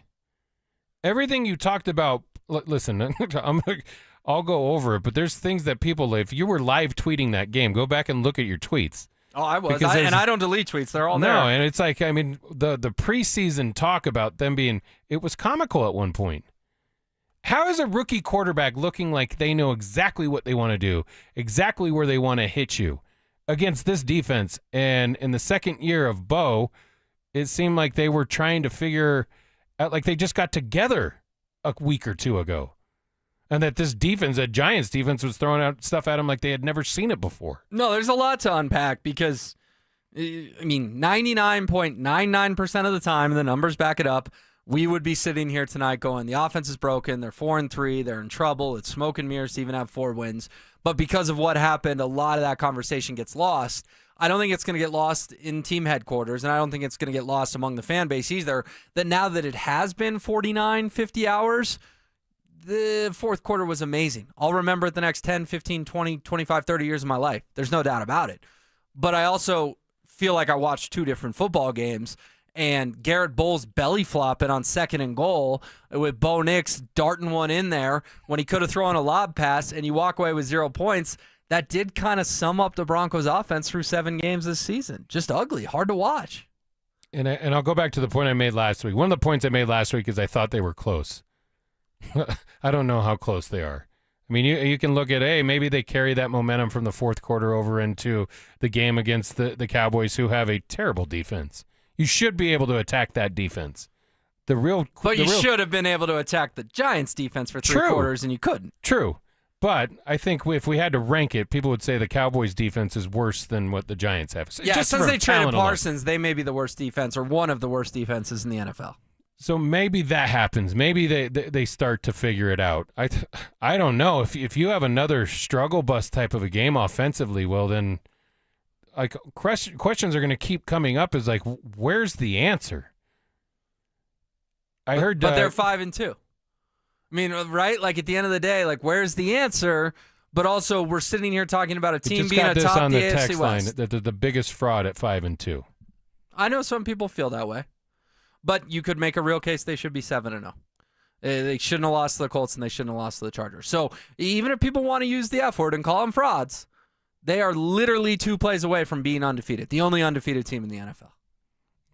Everything you talked about, listen, I'll go over it, but there's things that people, if you were live tweeting that game, go back and look at your tweets. Oh, I was. And I don't delete tweets. They're all there. No, and it's like, I mean, the preseason talk about them being, it was comical at one point. How is a rookie quarterback looking like they know exactly what they want to do, exactly where they want to hit you against this defense? And in the second year of Bo, it seemed like they were trying to figure out, like they just got together a week or 2 ago. And that this defense, that Giants defense, was throwing out stuff at them like they had never seen it before. No, there's a lot to unpack because, I mean, 99.99% of the time, and the numbers back it up, we would be sitting here tonight going, the offense is broken, they're 4-3, they're in trouble, it's smoke and mirrors to even have 4 wins. But because of what happened, a lot of that conversation gets lost. I don't think it's going to get lost in team headquarters, and I don't think it's going to get lost among the fan base either, that now that it has been 49, 50 hours, the 4th quarter was amazing. I'll remember it the next 10, 15, 20, 25, 30 years of my life. There's no doubt about it. But I also feel like I watched 2 different football games, and Garrett Bowles belly flopping on 2nd and goal with Bo Nix darting one in there when he could have thrown a lob pass, and you walk away with 0 points. That did kind of sum up the Broncos offense through 7 games this season. Just ugly, hard to watch. And I'll go back to the point I made last week. One of the points I made last week is I thought they were close. I don't know how close they are. I mean, you can look at, hey, maybe they carry that momentum from the fourth quarter over into the game against the Cowboys, who have a terrible defense. You should be able to attack that defense. But you should have been able to attack the Giants' defense for 3 quarters, and you couldn't. True. But I think if we had to rank it, people would say the Cowboys' defense is worse than what the Giants have. Yeah, just since they traded Parsons, they may be the worst defense or one of the worst defenses in the NFL. So maybe that happens. Maybe they start to figure it out. I don't know. If you have another struggle bus type of a game offensively, well then, like questions are going to keep coming up. Is like, where's the answer? But they're 5-2. I mean, right? Like at the end of the day, like where's the answer? But also, we're sitting here talking about a team being a top of the AFC West. That they're the biggest fraud at 5-2. I know some people feel that way, but you could make a real case they should be 7-0. They shouldn't have lost to the Colts and they shouldn't have lost to the Chargers. So even if people want to use the F word and call them frauds, they are literally 2 plays away from being undefeated. The only undefeated team in the NFL.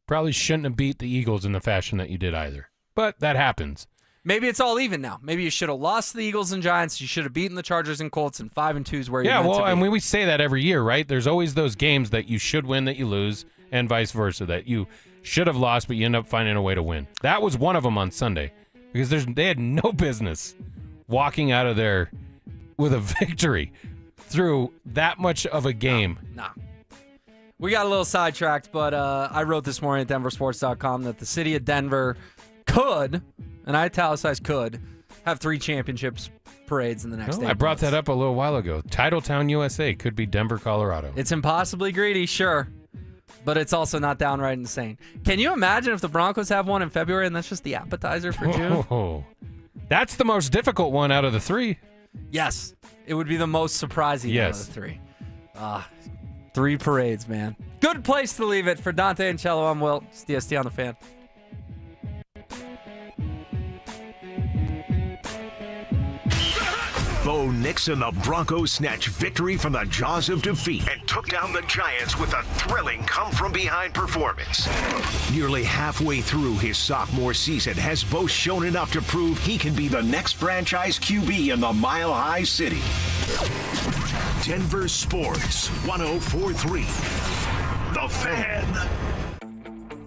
Probably shouldn't have beat the Eagles in the fashion that you did either, but that happens. Maybe it's all even now. Maybe you should have lost to the Eagles and Giants. You should have beaten the Chargers and Colts, and 5-2 is where you're meant to be. Yeah, well, I mean, we say that every year, right? There's always those games that you should win that you lose, and vice versa, that you should have lost, but you end up finding a way to win. That was one of them on Sunday, because they had no business walking out of there with a victory through that much of a game. Nah. We got a little sidetracked, but I wrote this morning at DenverSports.com that the city of Denver could, and I italicized could, have 3 championships parades in the next 8 months. I brought that up a little while ago. Titletown, USA could be Denver, Colorado. It's impossibly greedy, sure, but it's also not downright insane. Can you imagine if the Broncos have one in February and that's just the appetizer for June? Oh, that's the most difficult one out of the 3. Yes, it would be the most surprising out of the 3. 3 parades, man. Good place to leave it. For Dante and Cello, I'm Will. It's DST on the Fan. Bo Nix and the Broncos snatched victory from the jaws of defeat and took down the Giants with a thrilling come-from-behind performance. Nearly halfway through his sophomore season, has Bo shown enough to prove he can be the next franchise QB in the Mile High City. Denver Sports 104.3. The Fan.